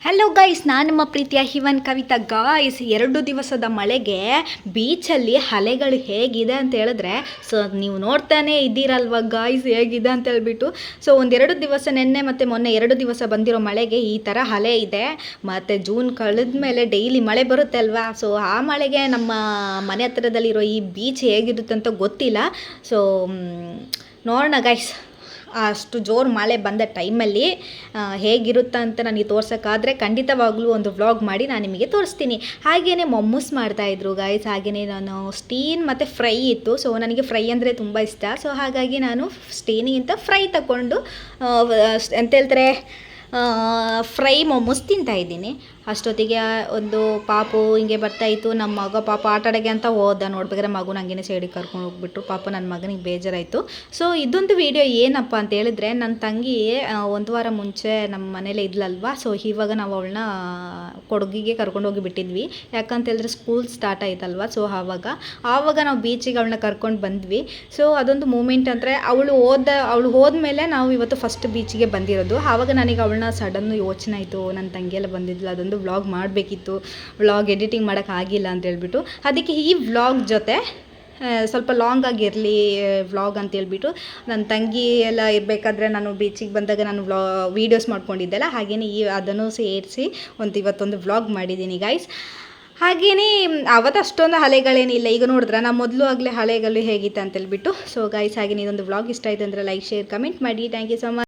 Hello guys, ನಾನು ನಿಮ್ಮ ಪ್ರೀತಿಯ ಹಿವನ್ ಕವಿತಾ. ಗಾಯ್ಸ್, 2 ದಿವಸದ ಮಳೆಗೆ ಬೀಚಲ್ಲಿ ಅಲೆಗಳು ಹೇಗಿದೆ ಅಂತ ಹೇಳಿದ್ರೆ, ಸೊ ನೀವು ನೋಡ್ತಾನೆ ಇದ್ದೀರಲ್ವ ಗಾಯ್ಸ್ ಹೇಗಿದೆ ಅಂತ ಹೇಳ್ಬಿಟ್ಟು. ಸೊ 1-2 ದಿವಸ ನೆನ್ನೆ ಮತ್ತು ಮೊನ್ನೆ 2 ದಿವಸ ಬಂದಿರೋ ಮಳೆಗೆ ಈ ಥರ ಅಲೆ ಇದೆ. ಮತ್ತು ಜೂನ್ ಕಳೆದ ಮೇಲೆ ಡೈಲಿ ಮಳೆ ಬರುತ್ತೆ ಅಲ್ವಾ. ಸೊ ಆ ಮಳೆಗೆ ನಮ್ಮ ಮನೆ ಹತ್ರದಲ್ಲಿರೋ ಈ ಬೀಚ್ ಹೇಗಿರುತ್ತೆ ಅಂತ ಗೊತ್ತಿಲ್ಲ. ಸೊ ನೋಡೋಣ ಗೈಸ್, ಅಷ್ಟು ಜೋರು ಮಳೆ ಬಂದ ಟೈಮಲ್ಲಿ ಹೇಗಿರುತ್ತೆ ಅಂತ ನನಗೆ ತೋರ್ಸೋಕ್ಕಾದರೆ ಖಂಡಿತವಾಗ್ಲೂ ಒಂದು ವ್ಲಾಗ್ ಮಾಡಿ ನಾನು ನಿಮಗೆ ತೋರಿಸ್ತೀನಿ. ಹಾಗೆಯೇ ಮೊಮ್ಮಸ್ ಮಾಡ್ತಾಯಿದ್ರು ಗಾಯ್ಸ್. ಹಾಗೆಯೇ ನಾನು ಸ್ಟೀನ್ ಮತ್ತು ಫ್ರೈ ಇತ್ತು. ಸೊ ನನಗೆ ಫ್ರೈ ಅಂದರೆ ತುಂಬ ಇಷ್ಟ. ಸೊ ಹಾಗಾಗಿ ನಾನು ಸ್ಟೀನಿಗಿಂತ ಫ್ರೈ ತಗೊಂಡು ಎಂತ ಹೇಳ್ತಾರೆ, ಫ್ರೈ ಮೊಮ್ಮಸ್ ತಿಂತಾಯಿದ್ದೀನಿ. ಅಷ್ಟೊತ್ತಿಗೆ ಒಂದು ಪಾಪು ಹಿಂಗೆ ಬರ್ತಾಯಿತ್ತು. ನಮ್ಮ ಮಗ ಪಾಪ ಆಟಾಡೋಕ್ಕೆ ಅಂತ ಹೋದ. ನೋಡ್ಬೇಕಾದ್ರೆ ಮಗು ನನಗೇನೆ ಸೈಡಿಗೆ ಕರ್ಕೊಂಡು ಹೋಗ್ಬಿಟ್ರು. ಪಾಪ ನನ್ನ ಮಗನಿಗೆ ಬೇಜಾರಾಯಿತು. ಸೊ ಇದೊಂದು ವಿಡಿಯೋ ಏನಪ್ಪ ಅಂತ ಹೇಳಿದ್ರೆ, ನನ್ನ ತಂಗಿ 1 ವಾರ ಮುಂಚೆ ನಮ್ಮ ಮನೇಲೆ ಇದ್ಲಲ್ವ. ಸೊ ಇವಾಗ ನಾವು ಅವಳನ್ನ ಕೊಡಗಿಗೆ ಕರ್ಕೊಂಡು ಹೋಗಿ ಬಿಟ್ಟಿದ್ವಿ. ಯಾಕಂತ ಹೇಳಿದ್ರೆ ಸ್ಕೂಲ್ ಸ್ಟಾರ್ಟ್ ಆಯ್ತಲ್ವ. ಸೊ ಆವಾಗ ನಾವು ಬೀಚಿಗೆ ಅವಳನ್ನ ಕರ್ಕೊಂಡು ಬಂದ್ವಿ. ಸೊ ಅದೊಂದು ಮೂಮೆಂಟ್ ಅಂದರೆ, ಅವಳು ಹೋದ್ಮೇಲೆ ನಾವು ಇವತ್ತು ಫಸ್ಟ್ ಬೀಚಿಗೆ ಬಂದಿರೋದು. ಆವಾಗ ನನಗೆ ಅವಳನ್ನ ಸಡನ್ನು ಯೋಚನೆ ಆಯಿತು, ನನ್ನ ತಂಗಿಯೆಲ್ಲ ಬಂದಿದ್ಲು, ಅದೊಂದು ವ್ಲಾಗ್ ಮಾಡಬೇಕಿತ್ತು, ವ್ಲಾಗ್ ಎಡಿಟಿಂಗ್ ಮಾಡೋಕ್ಕಾಗಿಲ್ಲ ಅಂತ ಹೇಳ್ಬಿಟ್ಟು. ಅದಕ್ಕೆ ಈ ವ್ಲಾಗ್ ಜೊತೆ ಸ್ವಲ್ಪ ಲಾಂಗ್ ಆಗಿರಲಿ ವ್ಲಾಗ್ ಅಂತೇಳ್ಬಿಟ್ಟು, ನನ್ನ ತಂಗಿ ಎಲ್ಲ ಇರಬೇಕಾದ್ರೆ ನಾನು ಬೀಚಿಗೆ ಬಂದಾಗ ನಾನು ವೀಡಿಯೋಸ್ ಮಾಡ್ಕೊಂಡಿದ್ದೆಲ್ಲ, ಹಾಗೆಯೇ ಅದನ್ನು ಸೇರಿಸಿ ಇವತ್ತೊಂದು ವ್ಲಾಗ್ ಮಾಡಿದ್ದೀನಿ ಗೈಸ್. ಹಾಗೆಯೇ ಅವತ್ತು ಅಷ್ಟೊಂದು ಅಲೆಗಳೇನಿಲ್ಲ. ಈಗ ನೋಡಿದ್ರೆ ನಾವು ಮೊದಲು ಆಗಲೇ ಅಲೆಗಳು ಹೇಗಿತ್ತು ಅಂತೇಳ್ಬಿಟ್ಟು. ಸೊ ಗೈಸ್, ಹಾಗೆಯೇ ಇದೊಂದು ವ್ಲಾಗ್ ಇಷ್ಟ ಆಯಿತು ಅಂದರೆ ಲೈಕ್, ಶೇರ್, ಕಮೆಂಟ್ ಮಾಡಿ. Thank you so much.